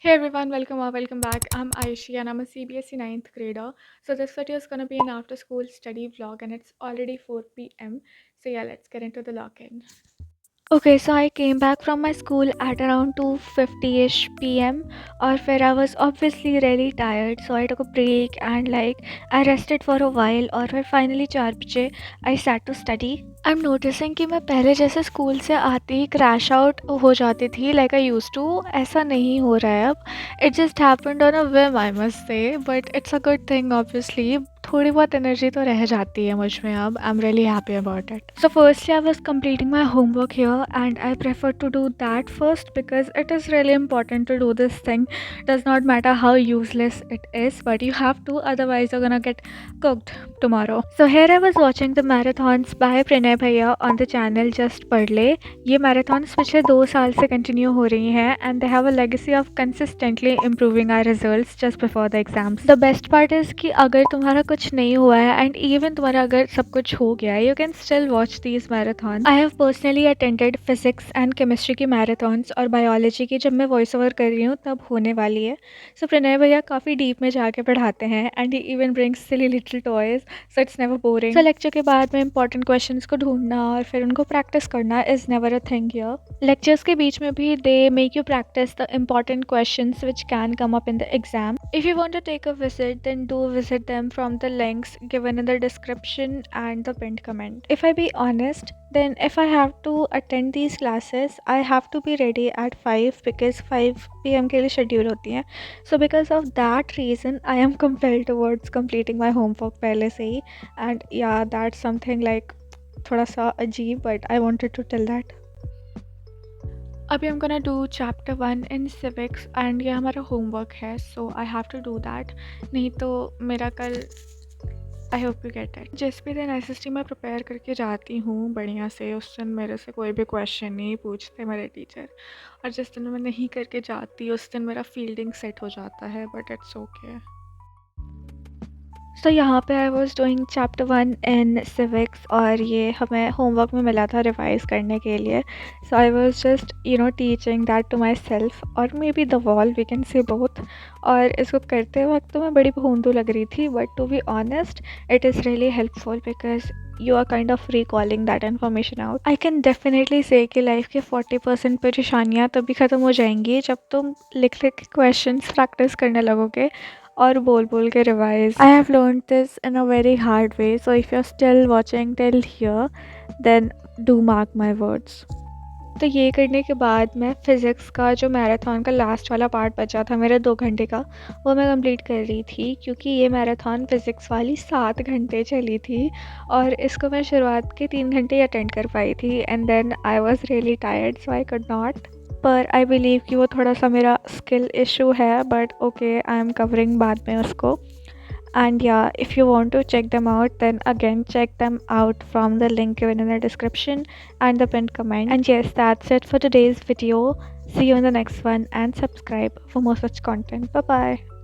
Hey everyone, welcome or welcome back. I'm Aishi and I'm a CBSE ninth grader. So this video is gonna be an after school study vlog and it's already 4 p.m. So yeah, let's get into the lock-in. Okay, so I came back from my school at around 2:50ish p.m. or where I was obviously really tired, so I took a break and I rested for a while और फिर finally 4 बजे I sat to study. I'm noticing कि मैं पहले जैसे school से आते ही crash out हो जाती थी like I used to. ऐसा नहीं हो रहा है अब. It just happened on a whim I must say, but it's a good thing obviously. थोड़ी बहुत एनर्जी तो रह जाती है मुझ में अब. I am really happy about it. So firstly I was completing my homework here and I prefer to do that first because it is really important to do this thing. Does not matter how useless it is but you have to, otherwise you gonna get cooked tomorrow. So here I was watching the marathons by Pranay Bhaiya on the channel Just पढ़ ले. ये marathons पिछले 2 साल से continue हो रही हैं and they have a legacy of consistently improving our results just before the exams. The best part is कि अगर तुम्हारा कुछ नहीं हुआ है and even तुम्हारा अगर सब कुछ हो गया है, you can still watch these marathons. I have personally attended physics and chemistry की marathons और biology की जब मैं voice over कर रही हूँ तब होने वाली है. So प्रणय भैया काफ़ी deep में जाके पढ़ाते हैं and he even brings silly little toys. So it's never boring. So lecture के बाद में important questions को ढूंढना और फिर उनको practice करना is never a thing here. Lectures के बीच में भी they make you practice the important questions which can come up in the exam. If you want to take a visit, then do visit them from the links given in the description and the pinned comment. If I be honest, then if I have to attend these classes, I have to be ready at 5 because 5 p.m. के लिए schedule होती है. So because of that reason, I am compelled towards completing my homework पहले से ही. And yeah, that's something like थोड़ा सा अजीब, but I wanted to tell that. अभी I'm gonna do chapter 1 in civics and ये हमारा homework है, so I have to do that. नहीं तो मेरा कल I hope you get it. जिस भी दिन एसएसटी में प्रिपेयर करके जाती हूँ बढ़िया से, उस दिन मेरे से कोई भी क्वेश्चन नहीं पूछते मेरे टीचर. और जिस दिन मैं नहीं करके जाती उस दिन मेरा फील्डिंग सेट हो जाता है, बट इट्स ओके. सो यहाँ पे I was doing chapter 1 in civics और ये हमें होमवर्क में मिला था रिवाइज करने के लिए. So I was just teaching that to myself और maybe the wall, we can say both. और इसको करते वक्त तो मैं बड़ी भोंदू लग रही थी, but to be honest it is really helpful because you are kind of recalling that information out. I can definitely say कि लाइफ के 40% परेशानियाँ तभी ख़त्म हो जाएंगी जब तुम लिख लिख के क्वेश्चंस प्रैक्टिस करने लगोगे और बोल बोल के revise. I have learn this in a very hard way, so if you are still watching till here then do mark my words. तो ये करने के बाद मैं फ़िज़िक्स का जो मैराथन का लास्ट वाला पार्ट बचा था मेरा 2 घंटे का, वो मैं कंप्लीट कर रही थी क्योंकि ये मैराथन फ़िज़िक्स वाली 7 घंटे चली थी और इसको मैं शुरुआत के 3 घंटे अटेंड कर पाई थी and then I was really tired so I could not. पर आई बिलीव कि वो थोड़ा सा मेरा स्किल इशू है, but okay I am covering बाद में उसको. And yeah, if you want to check them out, then again check them out from the link given in the description and the pinned comment. And yes, that's it for today's video. See you in the next one and subscribe for more such content. Bye bye.